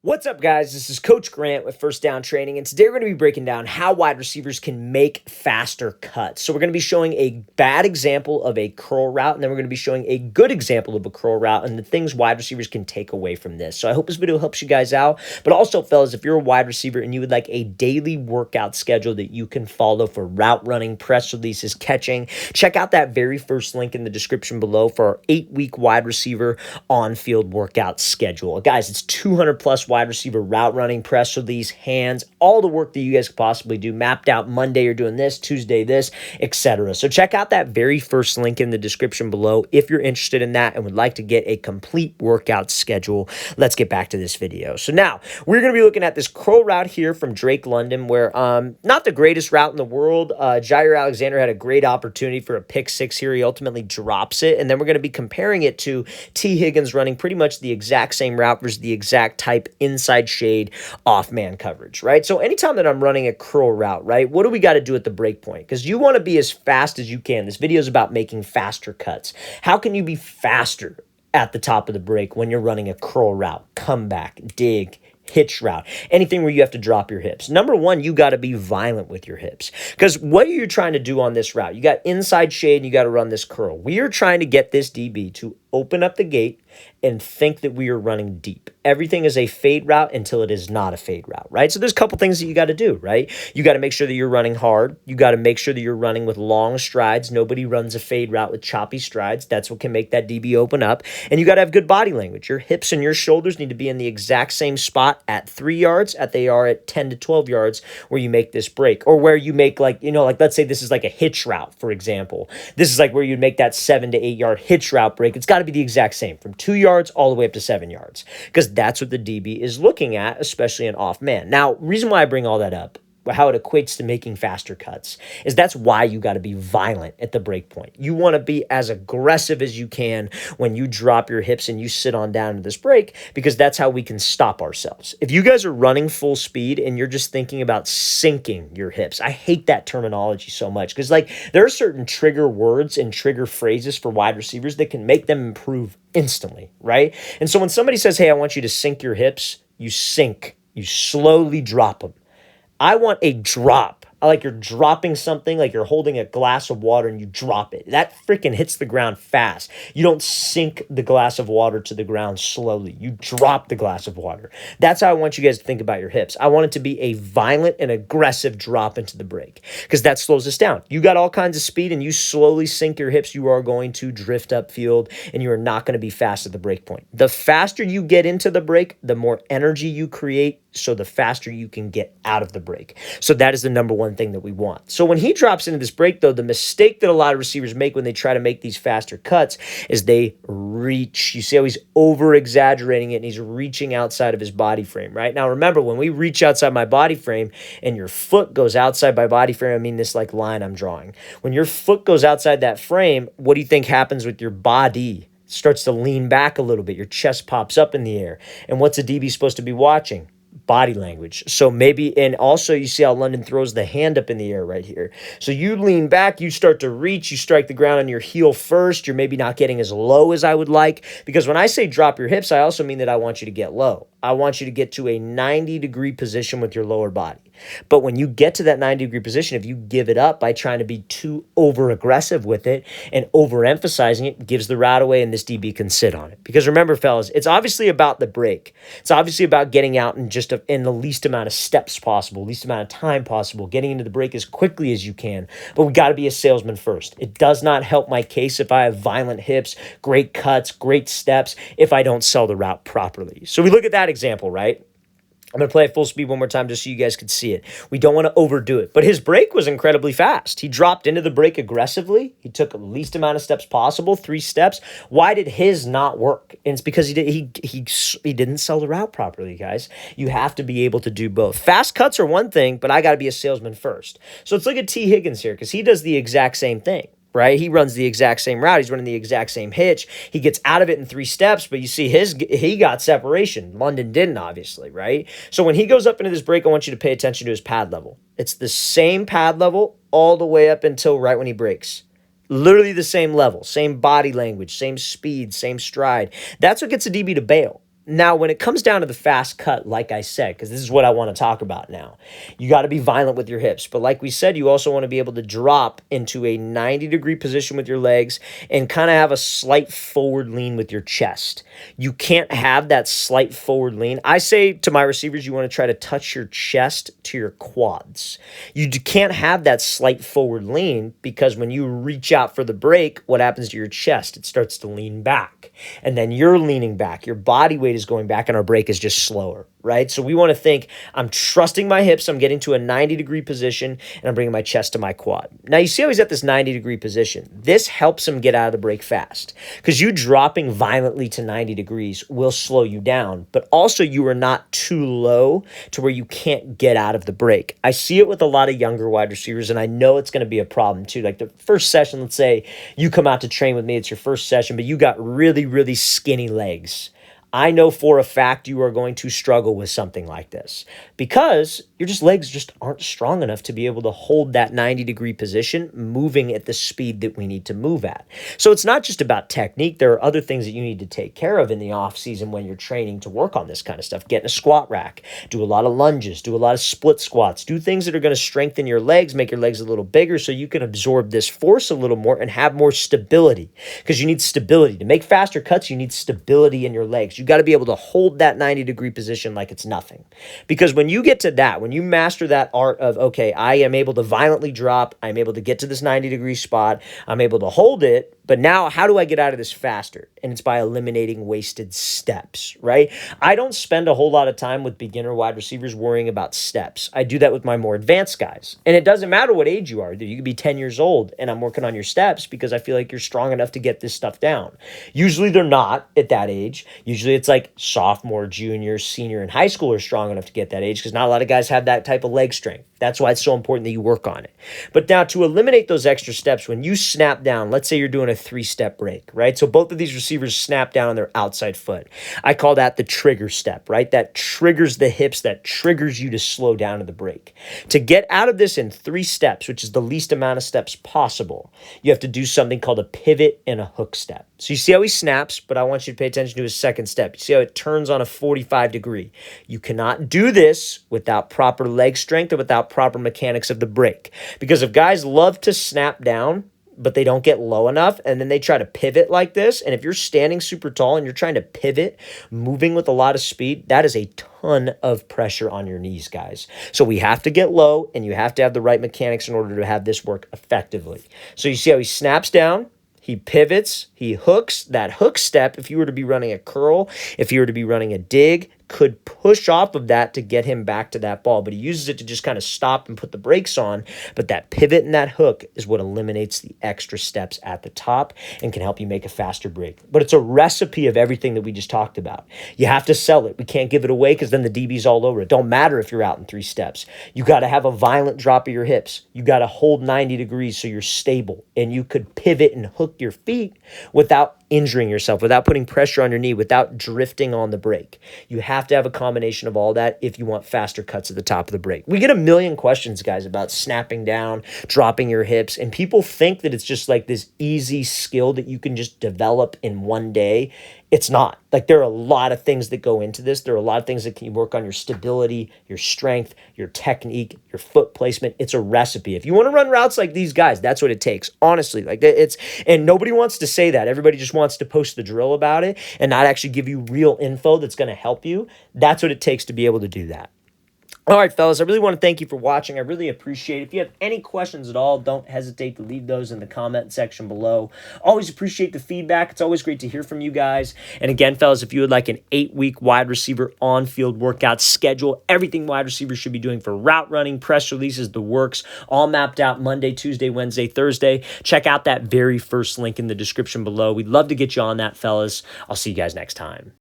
What's up, guys? This is Coach Grant with First Down Training, and today we're going to be breaking down how wide receivers can make faster cuts. So we're going to be showing a bad example of a curl route, and then we're going to be showing a good example of a curl route and the things wide receivers can take away from this. So I hope this video helps you guys out. But also, fellas, if you're a wide receiver and you would like a daily workout schedule that you can follow for route running, press releases, catching, check out that very first link in the description below for our 8-week wide receiver on-field workout schedule. Guys, it's 200 plus wide receiver route running, press release, hands, all the work that you guys could possibly do, mapped out. Monday you're doing this, Tuesday this, etc. So check out that very first link in the description below if you're interested in that and would like to get a complete workout schedule. Let's get back to this video. So now we're going to be looking at this curl route here from Drake London, where not the greatest route in the world. Jair Alexander had a great opportunity for a pick six here. He ultimately drops it, and then we're going to be comparing it to T. Higgins running pretty much the exact same route versus the exact type inside shade off man coverage, right? So anytime that I'm running a curl route, right, what do we got to do at the break point? Because you want to be as fast as you can. This video is about making faster cuts. How can you be faster at the top of the break when you're running a curl route, comeback, dig, hitch route, anything where you have to drop your hips? Number one, you got to be violent with your hips, because what are you trying to do on this route? You got inside shade and you got to run this curl. We are trying to get this DB to open up the gate and think that we are running deep. Everything is a fade route until it is not a fade route, right? So there's a couple things that you got to do, right? You got to make sure that you're running hard. You got to make sure that you're running with long strides. Nobody runs a fade route with choppy strides. That's what can make that DB open up. And you got to have good body language. Your hips and your shoulders need to be in the exact same spot at 3 yards as they are at 10 to 12 yards where you make this break, or where you make, like, like let's say this is like a hitch route, for example. This is like where you'd make that 7 to 8 yard hitch route break. It's got to be the exact same from 2 yards all the way up to 7 yards, because that's what the DB is looking at, especially an off man. Now, reason why I bring all that up, how it equates to making faster cuts, is that's why you got to be violent at the break point. You want to be as aggressive as you can when you drop your hips and you sit on down to this break, because that's how we can stop ourselves. If you guys are running full speed and you're just thinking about sinking your hips, I hate that terminology so much, because like there are certain trigger words and trigger phrases for wide receivers that can make them improve instantly, right? And so when somebody says, hey, I want you to sink your hips, you sink, you slowly drop them. I want a drop. I like you're dropping something, like you're holding a glass of water and you drop it. That freaking hits the ground fast. You don't sink the glass of water to the ground slowly. You drop the glass of water. That's how I want you guys to think about your hips. I want it to be a violent and aggressive drop into the break, because that slows us down. You got all kinds of speed and you slowly sink your hips, you are going to drift upfield and you are not going to be fast at the break point. The faster you get into the break, the more energy you create, so the faster you can get out of the break. So that is the number one thing that we want. So when he drops into this break, though, the mistake that a lot of receivers make when they try to make these faster cuts is they reach. You see how he's over-exaggerating it, and he's reaching outside of his body frame, right? Now, remember, when we reach outside my body frame and your foot goes outside my body frame, I mean this like line I'm drawing. When your foot goes outside that frame, what do you think happens with your body? It starts to lean back a little bit. Your chest pops up in the air. And what's a DB supposed to be watching? Body language. So maybe, and also you see how London throws the hand up in the air right here. So you lean back, you start to reach, you strike the ground on your heel first. You're maybe not getting as low as I would like, because when I say drop your hips, I also mean that I want you to get low. I want you to get to a 90-degree position with your lower body. But when you get to that 90-degree position, if you give it up by trying to be too over-aggressive with it and overemphasizing it, gives the route away, and this DB can sit on it. Because remember, fellas, it's obviously about the break. It's obviously about getting out in the least amount of steps possible, least amount of time possible, getting into the break as quickly as you can. But we got to be a salesman first. It does not help my case if I have violent hips, great cuts, great steps, if I don't sell the route properly. So we look at that example, right? I'm going to play it full speed one more time just so you guys could see it. We don't want to overdo it. But his break was incredibly fast. He dropped into the break aggressively. He took the least amount of steps possible, 3 steps. Why did his not work? And it's because he didn't sell the route properly, guys. You have to be able to do both. Fast cuts are one thing, but I got to be a salesman first. So let's look at T. Higgins here, because he does the exact same thing. Right? He runs the exact same route. He's running the exact same hitch. He gets out of it in 3 steps, but you see he got separation. London didn't, obviously, right? So when he goes up into this break, I want you to pay attention to his pad level. It's the same pad level all the way up until right when he breaks. Literally the same level, same body language, same speed, same stride. That's what gets a DB to bail. Now, when it comes down to the fast cut, like I said, because this is what I want to talk about now, you got to be violent with your hips. But like we said, you also want to be able to drop into a 90-degree position with your legs and kind of have a slight forward lean with your chest. You can't have that slight forward lean. I say to my receivers, you want to try to touch your chest to your quads. You can't have that slight forward lean because when you reach out for the break, what happens to your chest? It starts to lean back. And then you're leaning back. Your body weight is going back and our break is just slower, right? So we want to think, I'm trusting my hips, I'm getting to a 90-degree position, and I'm bringing my chest to my quad. Now, you see how he's at this 90-degree position. This helps him get out of the break fast because you dropping violently to 90 degrees will slow you down, but also you are not too low to where you can't get out of the break. I see it with a lot of younger wide receivers, and I know it's going to be a problem too. Like the first session, let's say you come out to train with me, it's your first session, but you got really, really skinny legs. I know for a fact you are going to struggle with something like this because your legs just aren't strong enough to be able to hold that 90-degree position moving at the speed that we need to move at. So it's not just about technique. There are other things that you need to take care of in the off season when you're training to work on this kind of stuff. Get in a squat rack, do a lot of lunges, do a lot of split squats, do things that are going to strengthen your legs, make your legs a little bigger so you can absorb this force a little more and have more stability because you need stability. To make faster cuts, you need stability in your legs. You got to be able to hold that 90-degree position like it's nothing. Because when you get to that, when you master that art of, okay, I am able to violently drop, I'm able to get to this 90-degree spot, I'm able to hold it, but now how do I get out of this faster? And it's by eliminating wasted steps, right? I don't spend a whole lot of time with beginner wide receivers worrying about steps. I do that with my more advanced guys. And it doesn't matter what age you are. You could be 10 years old and I'm working on your steps because I feel like you're strong enough to get this stuff down. Usually they're not at that age. Usually it's like sophomore, junior, senior in high school are strong enough to get that age because not a lot of guys have that type of leg strength. That's why it's so important that you work on it. But now to eliminate those extra steps, when you snap down, let's say you're doing a 3-step break, right? So both of these receivers snap down on their outside foot. I call that the trigger step, right? That triggers the hips, that triggers you to slow down to the break. To get out of this in 3 steps, which is the least amount of steps possible, you have to do something called a pivot and a hook step. So you see how he snaps, but I want you to pay attention to his second step. You see how it turns on a 45 degree. You cannot do this without proper leg strength or without proper mechanics of the break. Because if guys love to snap down, but they don't get low enough, and then they try to pivot like this, and if you're standing super tall and you're trying to pivot, moving with a lot of speed, that is a ton of pressure on your knees, guys. So we have to get low, and you have to have the right mechanics in order to have this work effectively. So you see how he snaps down, he pivots, he hooks. That hook step, if you were to be running a curl, if you were to be running a dig, could push off of that to get him back to that ball, but he uses it to just kind of stop and put the brakes on. But that pivot and that hook is what eliminates the extra steps at the top and can help you make a faster break. But it's a recipe of everything that we just talked about. You have to sell it. We can't give it away because then the DB's all over it. Don't matter if you're out in 3 steps. You got to have a violent drop of your hips. You got to hold 90 degrees so you're stable, and you could pivot and hook your feet without injuring yourself, without putting pressure on your knee, without drifting on the break. You have to have a combination of all that if you want faster cuts at the top of the break. We get a million questions, guys, about snapping down, dropping your hips, and people think that it's just like this easy skill that you can just develop in one day. It's not. Like, there are a lot of things that go into this. There are a lot of things that can work on your stability, your strength, your technique, your foot placement. It's a recipe. If you want to run routes like these guys, that's what it takes. Honestly, like and nobody wants to say that. Everybody just wants to post the drill about it and not actually give you real info that's going to help you. That's what it takes to be able to do that. All right, fellas, I really want to thank you for watching. I really appreciate it. If you have any questions at all, don't hesitate to leave those in the comment section below. Always appreciate the feedback. It's always great to hear from you guys. And again, fellas, if you would like an 8-week wide receiver on-field workout schedule, everything wide receivers should be doing for route running, press releases, the works, all mapped out Monday, Tuesday, Wednesday, Thursday, check out that very first link in the description below. We'd love to get you on that, fellas. I'll see you guys next time.